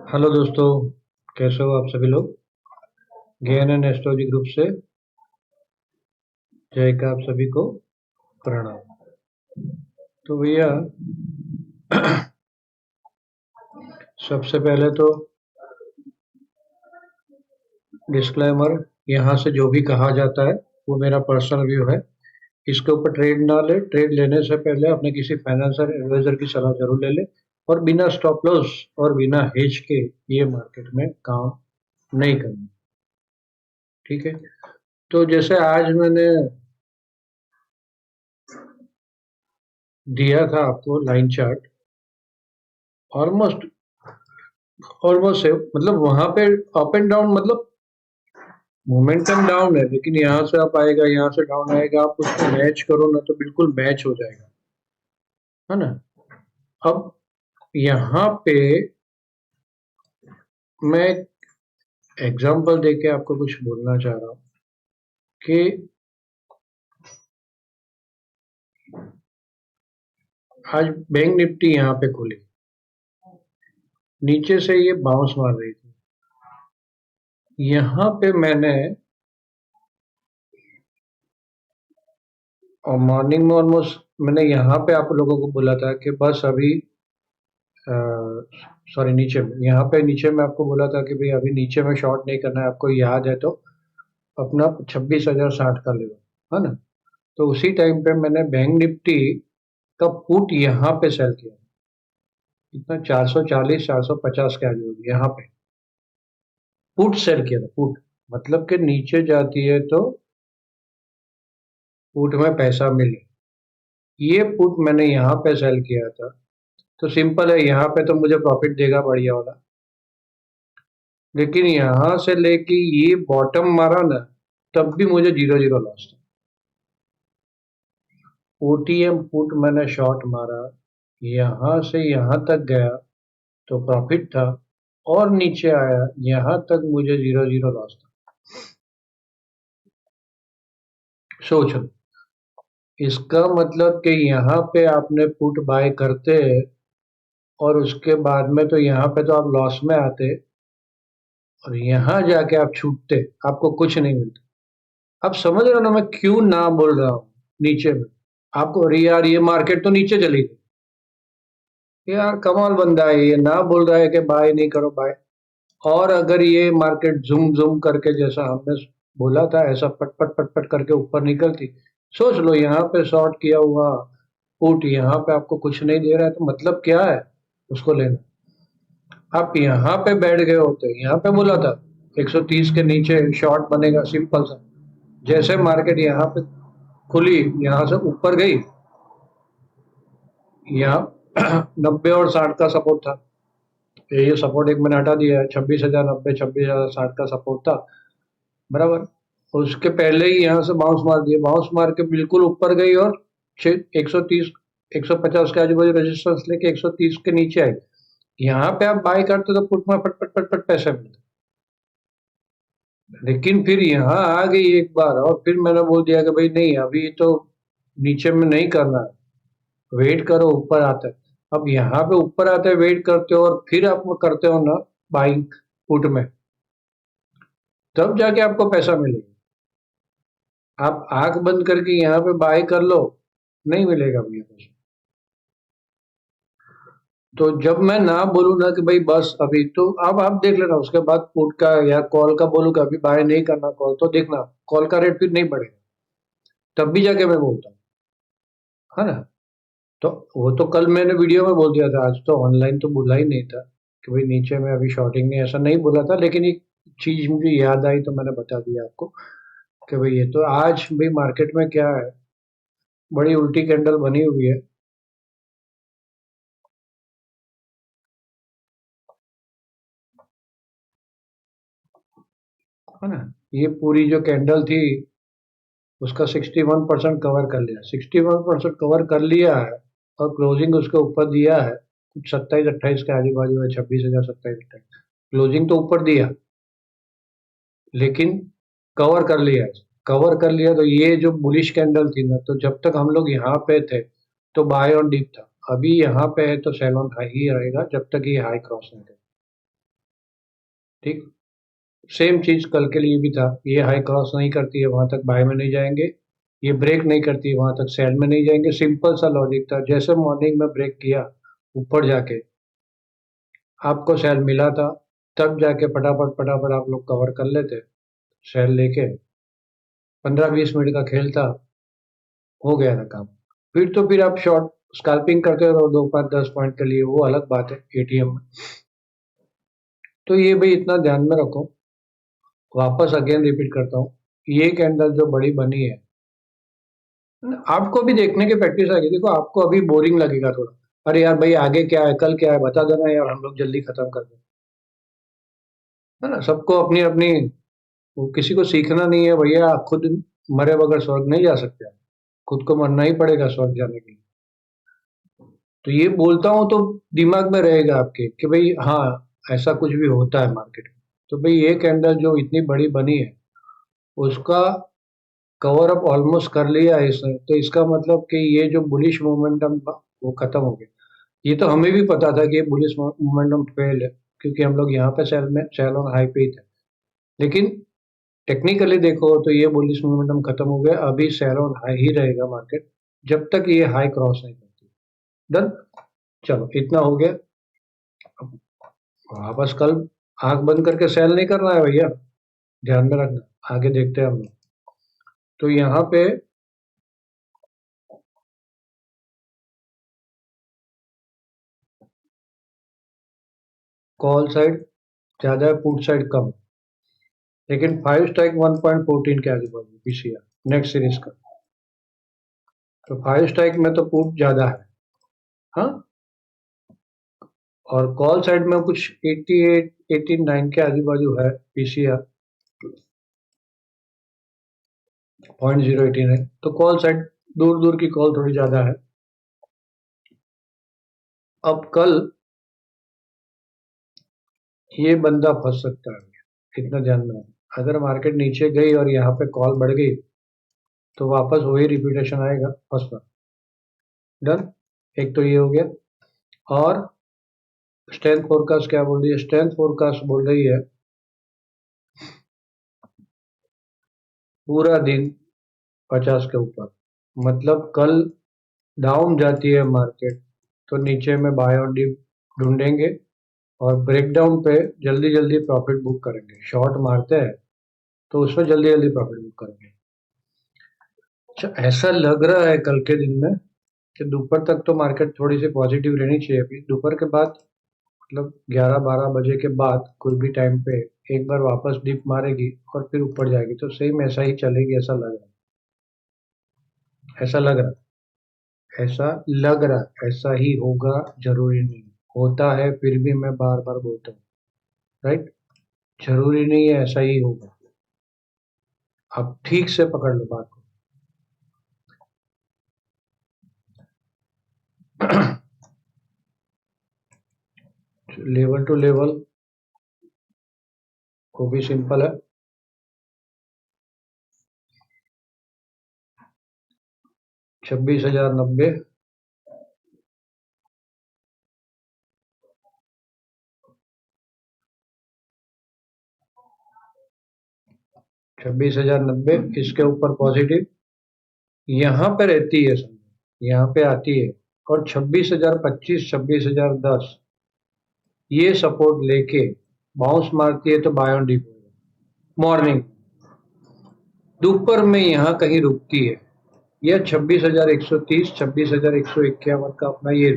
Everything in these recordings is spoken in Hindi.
हेलो दोस्तों, कैसे हो आप सभी लोग। ज्ञान एंड एस्ट्रोलॉजी ग्रुप से जय का आप सभी को प्रणाम। तो भैया, सबसे पहले तो डिस्क्लेमर, यहाँ से जो भी कहा जाता है वो मेरा पर्सनल व्यू है। इसके ऊपर ट्रेड ना ले। ट्रेड लेने से पहले अपने किसी फाइनेंशियल एडवाइजर की सलाह जरूर ले ले। और बिना स्टॉप लॉस और बिना हेज के ये मार्केट में काम नहीं करना। ठीक है। तो जैसे आज मैंने दिया था आपको line chart, almost almost same, मतलब वहां पे अप एंड डाउन, मतलब मोमेंटम डाउन है, लेकिन यहाँ से अप आएगा, यहाँ से डाउन आएगा। आप उसको मैच करो ना तो बिल्कुल मैच हो जाएगा, है ना। अब यहाँ पे मैं एग्जांपल देके आपको कुछ बोलना चाह रहा हूँ कि आज बैंक निफ्टी यहाँ पे खुली, नीचे से ये बाउंस मार रही थी। यहाँ पे मैंने और मॉर्निंग में ऑलमोस्ट मैंने यहाँ पे आप लोगों को बोला था कि बस अभी, सॉरी, नीचे में, यहाँ पे नीचे में आपको बोला था कि भाई अभी नीचे में शॉर्ट नहीं करना है। आपको याद है तो अपना 26,060 का लेवल, है ना। तो उसी टाइम पे मैंने बैंक निफ्टी का पुट यहाँ पे सेल किया। इतना 440 450 के आजू बाजू यहाँ पे पुट सेल किया था। पुट मतलब कि नीचे जाती है तो पुट में पैसा मिले, ये पुट मैंने यहाँ पे सेल किया था। तो सिंपल है, यहाँ पे तो मुझे प्रॉफिट देगा बढ़िया वाला। लेकिन यहाँ से लेके ये बॉटम मारा ना, तब भी मुझे 0-0 लॉस था। ओटीएम पुट मैंने शॉर्ट मारा, यहाँ से यहाँ तक गया तो प्रॉफिट था, और नीचे आया यहाँ तक मुझे 0-0 लॉस था। सोच लो, इसका मतलब कि यहाँ पे आपने पुट बाय करते और उसके बाद में तो यहाँ पे तो आप लॉस में आते, और यहाँ जाके आप छूटते, आपको कुछ नहीं मिलता। आप समझ रहे हो ना मैं क्यों ना बोल रहा हूँ नीचे में। आपको, अरे यार ये मार्केट तो नीचे चली गई, यार कमाल बंदा है ये, ना बोल रहा है कि बाय नहीं करो बाय। और अगर ये मार्केट जुम जुम करके जैसा हमने बोला था ऐसा पट पट पट पट करके ऊपर निकलती, सोच लो यहाँ पे शॉर्ट किया हुआ पुट यहाँ पे आपको कुछ नहीं दे रहा है, तो मतलब क्या है उसको लेना। आप यहाँ पे बैठ गए होते, यहाँ पे बोला था 130 के नीचे शॉर्ट बनेगा, सिंपल सा। जैसे मार्केट यहाँ पे खुली, यहाँ से ऊपर गई, यहाँ 90 और 60 का सपोर्ट था। ये सपोर्ट एक मैंने हटा दिया है, 26,090 26,060 का सपोर्ट था, बराबर। उसके पहले ही यहाँ से बाउंस मार दिया, बाउंस मार के बिल्कुल ऊपर गई और 130 150 के आजू बाजू रेजिस्टेंस लेके 130 के नीचे आई। यहाँ पे आप बाय करते तो पुट में पट पट पट पट पैसे मिलते। लेकिन फिर यहाँ आ गई एक बार और फिर मैंने बोल दिया कि भाई नहीं, अभी तो नीचे में नहीं करना है, वेट करो ऊपर आता है। अब यहाँ पे ऊपर आता है, वेट करते हो और फिर आप वो करते हो ना बाइंग पुट में, तब जाके आपको पैसा मिलेगा। आप आंख बंद करके यहाँ पे बाय कर लो, नहीं मिलेगा भैया पैसा। तो जब मैं ना बोलूँ ना कि भाई बस अभी तो, अब आप देख लेना उसके बाद पुट का या कॉल का बोलूँ कि अभी बाय नहीं करना कॉल, तो देखना कॉल का रेट फिर नहीं बढ़ेगा, तब भी जाके मैं बोलता हूँ, है ना। तो वो तो कल मैंने वीडियो में बोल दिया था, आज तो ऑनलाइन तो बोला ही नहीं था कि भाई नीचे में अभी शॉर्टिंग नहीं, ऐसा नहीं बोला था। लेकिन एक चीज मुझे याद आई तो मैंने बता दिया आपको कि भाई ये तो आज भी मार्केट में क्या है, बड़ी उल्टी कैंडल बनी हुई है ना। ये पूरी जो कैंडल थी उसका 61% कवर कर लिया, 61% कवर कर लिया है, और क्लोजिंग उसके ऊपर दिया है कुछ 27-28 के आजू बाजू है, 26,000 27-28 क्लोजिंग तो ऊपर दिया, लेकिन कवर कर लिया। कवर कर लिया तो ये जो बुलिश कैंडल थी ना, तो जब तक हम लोग यहाँ पे थे तो बाय ऑन डीप था। अभी यहाँ पे है तो सेल ऑन हाई ही रहेगा जब तक ये हाई क्रॉस नहीं करे। ठीक, सेम चीज कल के लिए भी था। ये हाई क्रॉस नहीं करती है वहां तक बाय में नहीं जाएंगे, ये ब्रेक नहीं करती है वहां तक सेल में नहीं जाएंगे। सिंपल सा लॉजिक था। जैसे मॉर्निंग में ब्रेक किया ऊपर जाके, आपको सेल मिला था, तब जाके फटाफट फटाफट आप लोग कवर कर लेते सेल लेके। 15-20 मिनट का खेल था, हो गया था काम। फिर आप शॉर्ट स्कैल्पिंग करते रहो 2, 5, 10 पॉइंट के लिए, वो अलग बात है एटीएम में। तो ये भाई इतना ध्यान में रखो। वापस अगेन रिपीट करता हूँ, ये कैंडल जो बड़ी बनी है, आपको भी देखने की प्रैक्टिस आएगी। देखो आपको अभी बोरिंग लगेगा थोड़ा, अरे यार भाई आगे क्या है, कल क्या है, बता देना यार, हम लोग जल्दी खत्म कर दें, है ना। सबको अपनी अपनी, वो किसी को सीखना नहीं है भैया। आप खुद मरे बगैर स्वर्ग नहीं जा सकते, खुद को मरना ही पड़ेगा स्वर्ग जाने के लिए। तो ये बोलता हूँ तो दिमाग में रहेगा आपके कि भाई हाँ, ऐसा कुछ भी होता है मार्केट में। तो भाई ये कैंडल जो इतनी बड़ी बनी है, उसका कवर अप ऑलमोस्ट कर लिया है इसने, तो इसका मतलब कि ये जो बुलिश मोमेंटम वो खत्म हो गया। ये तो हमें भी पता था कि ये बुलिश मोमेंटम फेल है, क्योंकि हम लोग यहाँ पे सेल ऑन हाई पे ही थे। लेकिन टेक्निकली देखो तो ये बुलिश मोमेंटम खत्म हो गया, अभी सेल ऑन हाई ही रहेगा मार्केट, जब तक ये हाई क्रॉस नहीं करती। डन, चलो इतना हो गया। अब वापस कल आंख बंद करके सेल नहीं करना है भैया, ध्यान में रखना। आगे देखते हैं हम लोग। तो यहाँ पे कॉल साइड ज्यादा है, पुट साइड कम, लेकिन 5 स्ट्राइक 1.14 के आजू बाजू पीसीआर नेक्स्ट सीरीज का। तो 5 स्ट्राइक में तो पुट ज्यादा है, हाँ। और कॉल साइड में कुछ 88 89 के आजू बाजू है पीसीआर, 0.089। तो कॉल साइड, दूर दूर की कॉल थोड़ी ज्यादा है। अब कल ये बंदा फंस सकता है, इतना ध्यान में रखना। अगर मार्केट नीचे गई और यहाँ पे कॉल बढ़ गई, तो वापस वही रिपीटेशन आएगा फंसना। डन, एक तो ये हो गया। और स्ट्रेंथ फोरकास्ट क्या बोल रही है? स्ट्रेंथ फोरकास्ट बोल रही है पूरा दिन 50 के ऊपर। मतलब कल डाउन जाती है मार्केट, तो नीचे में बाय और डिप ढूंढेंगे, और ब्रेकडाउन पे जल्दी जल्दी प्रॉफिट बुक करेंगे। शॉर्ट मारते हैं तो उसमें जल्दी जल्दी प्रॉफिट बुक करेंगे। अच्छा, ऐसा लग रहा है कल के दिन में कि दोपहर तक तो मार्केट थोड़ी सी पॉजिटिव रहनी चाहिए। अभी दोपहर के बाद, मतलब 11-12 बजे के बाद कोई भी टाइम पे एक बार वापस डिप मारेगी और फिर ऊपर जाएगी, तो सेम ऐसा ही चलेगी, ऐसा लग रहा है। ऐसा लग रहा है, ऐसा लग रहा है, ऐसा ही होगा, जरूरी नहीं होता है, फिर भी मैं बार बार बोलता हूँ, राइट। जरूरी नहीं है ऐसा ही होगा। आप ठीक से पकड़ लो बात को। लेवल टू लेवल वो भी सिंपल है। 26,090, 26,090 इसके ऊपर पॉजिटिव यहाँ पे रहती है, समझो यहाँ पे आती है, और 26,025, 26,010 ये सपोर्ट लेके बाउंस मारती है, तो बाय ऑन डिप मॉर्निंग दोपहर में यहाँ कहीं रुकती है। यह 26,130, 26,151 का अपना ये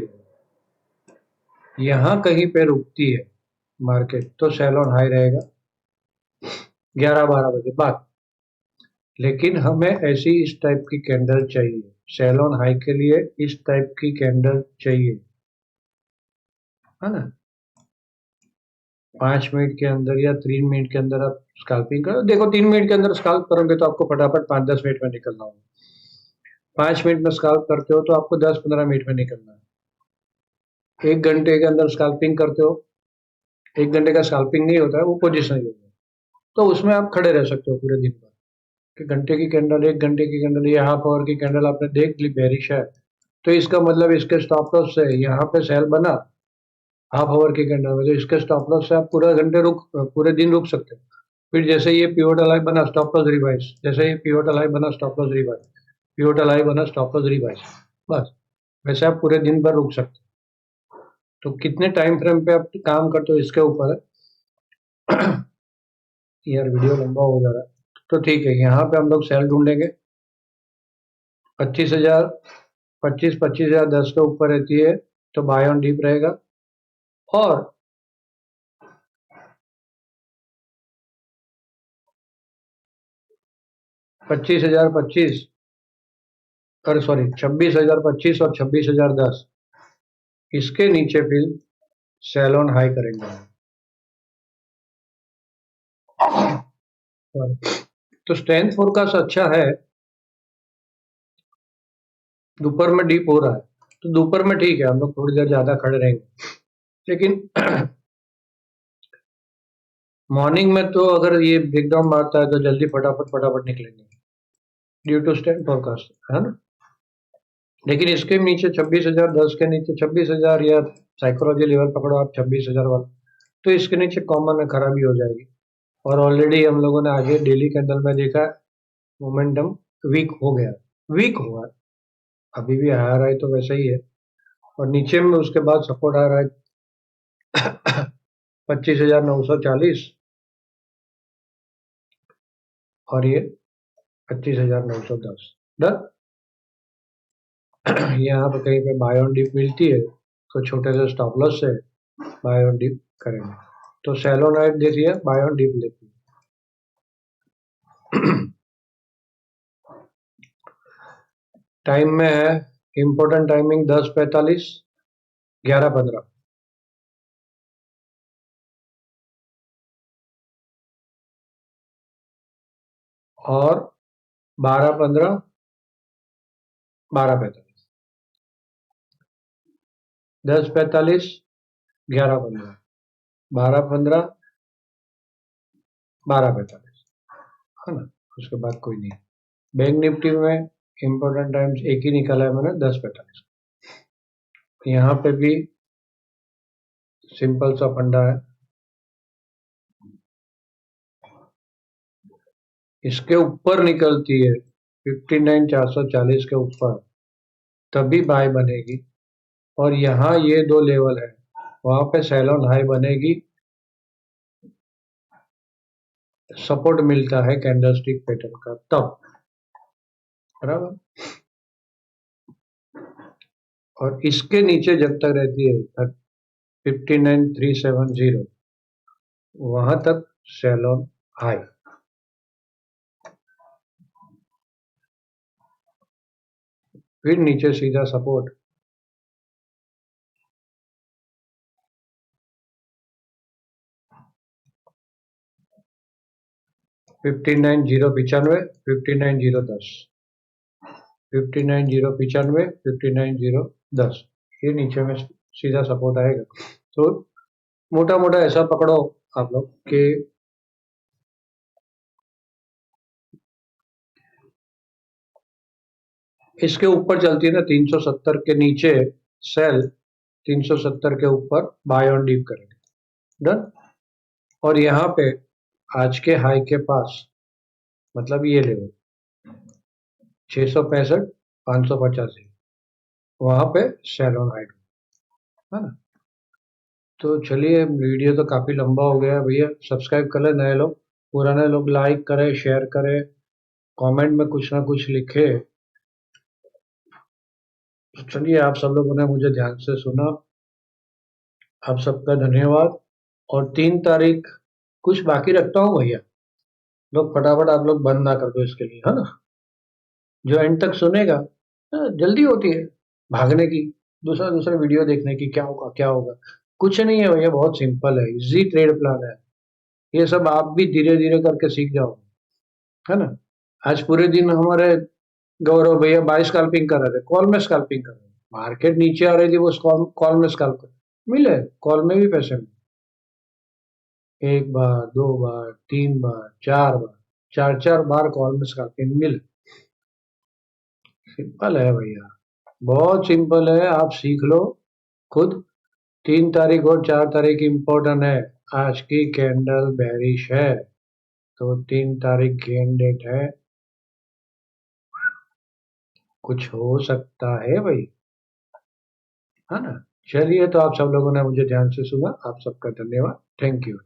यहाँ कहीं पे रुकती है मार्केट, तो सेल ऑन हाई रहेगा 11-12 बजे बाद। लेकिन हमें ऐसी इस टाइप की कैंडल चाहिए, सेल ऑन हाई के लिए इस टाइप की कैंडल चाहिए, है ना। 5 मिनट के अंदर या 3 मिनट के अंदर आप स्कैल्पिंग करो। देखो 3 मिनट के अंदर स्कैल्प करोगे तो आपको फटाफट 5-10 मिनट में निकलना होगा। 5 मिनट में स्कैल्प करते हो तो आपको 10-15 मिनट में निकलना है। 1 घंटे के अंदर स्कैल्पिंग करते हो, 1 घंटे का स्कैल्पिंग नहीं होता है, वो पोजिशन ही होता है। तो उसमें आप खड़े रह सकते हो पूरे दिन भर। कि घंटे की कैंडल, 1 घंटे की कैंडल, ये हाफ आवर की कैंडल आपने देख ली बेरिश है, तो इसका मतलब इसके स्टॉप लॉस से यहाँ पे सेल बना, हाफ आवर की कैंडल में, तो इसके स्टॉप लॉस से आप पूरे दिन रुक सकते हो। फिर जैसे ये पिवोट अलाइव बना स्टॉप लॉस रिवाइज, जैसे ये पिवोट अलाइव बना stop loss revise, pivot alive बना स्टॉप लॉस रिवाइज, बस वैसे आप पूरे दिन भर रुक सकते हो। तो कितने टाइम फ्रेम पे आप काम करते हो इसके ऊपर है। यार वीडियो लंबा हो जा रहा है, तो ठीक है, यहाँ पे हम लोग सेल ढूंढेंगे 25,000, 25,000 10 के ऊपर रहती है तो बाय ऑन डीप रहेगा। और 25,025, अरे सॉरी 26,025 और 26,010, इसके नीचे फिर सेल ऑन हाई करेंगे। तो स्ट्रेंथ फोरकास्ट अच्छा है, दोपहर में डीप हो रहा है, तो दोपहर में ठीक है, हम लोग थोड़ी देर ज्यादा खड़े रहेंगे, लेकिन मॉर्निंग में तो अगर ये ब्रेकडाउन मारता है तो जल्दी फटाफट फटाफट निकलेंगे ड्यू टू स्ट्रेंथ फोरकास्ट, है ना। लेकिन इसके नीचे 26,010 के नीचे 26,000, या साइकोलॉजी लेवल पकड़ो आप 26,000 वाला, तो इसके नीचे कॉमन है, खराबी हो जाएगी। और ऑलरेडी हम लोगों ने आगे डेली कैंडल में देखा, मोमेंटम वीक हो गया, वीक हुआ है, अभी भी आ रहा है तो वैसा ही है। और नीचे में उसके बाद सपोर्ट आ रहा है 25,940, और ये 25,910 डन। यहाँ पे कहीं पे बाय ऑन डिप मिलती है तो छोटे से स्टॉप लॉस से बाय ऑन डिप करेंगे, तो सैलो नाइट देखिए बाय ऑन डिप लेती है। टाइम में है इंपॉर्टेंट टाइमिंग 10:45, 11:15, और 12:15, 12:45, 10:45, 11:15, 12:15, 12:45, है ना। उसके बाद कोई नहीं है। बैंक निफ्टी में इंपॉर्टेंट टाइम्स एक ही निकाला है मैंने, 10:45। यहाँ पे भी सिंपल सा फंडा है, इसके ऊपर निकलती है 59,440 के ऊपर तभी बाय बनेगी, और यहाँ ये दो लेवल है, वहां पे सेल ऑन हाई बनेगी, सपोर्ट मिलता है कैंडलस्टिक पैटर्न का तब, बराबर। और इसके नीचे जब तक रहती है 59,370, वहां तक सेल ऑन हाई, फिर नीचे सीधा सपोर्ट 59,095, 59,010, 59,095, 59,010, ये नीचे में सीधा सपोर्ट आएगा। तो मोटा मोटा ऐसा पकड़ो आप लोग कि इसके ऊपर चलती है ना 370 के नीचे सेल, 370 के ऊपर बाय ऑन डीप करेंगे, डन। और यहाँ पे आज के हाई के पास, मतलब ये लेवल 665, 585, वहां पे सेल ऑन हाई, है ना। तो चलिए, वीडियो तो काफी लंबा हो गया है भैया, सब्सक्राइब कर ले नए लोग, पुराने लोग लाइक करें, शेयर करें, कमेंट में कुछ ना कुछ लिखे। तो चलिए, आप सब लोगों ने मुझे ध्यान से सुना, आप सबका धन्यवाद। और 3 तारीख कुछ बाकी रखता हूँ भैया, लोग फटाफट आप लोग बंद ना कर दो इसके लिए, है ना। जो एंड तक सुनेगा, जल्दी होती है भागने की, दूसरा दूसरा वीडियो देखने की, क्या होगा क्या होगा। कुछ नहीं है भैया, बहुत सिंपल है, इजी ट्रेड प्लान है, ये सब आप भी धीरे धीरे करके सीख जाओ, है ना। आज पूरे दिन हमारे गौरव भैया बाई स्कैल्पिंग कर रहे थे, कॉल में स्कैल्पिंग कर रहे थे, मार्केट नीचे आ रही थी, वो कॉल में स्कैल्प मिले, कॉल में भी पैसे मिले, एक बार, दो बार, 3 बार, 4 बार, चार चार बार कॉल में स्कैल्पिंग मिले। सिंपल है भैया, बहुत सिंपल है, आप सीख लो खुद, 3 तारीख और 4 तारीख इम्पोर्टेंट है। आज की कैंडल बेरिश है, तो 3 तारीख गेन डेट है। कुछ हो सकता है भाई, है ना। चलिए, तो आप सब लोगों ने मुझे ध्यान से सुना, आप सबका धन्यवाद। Thank you.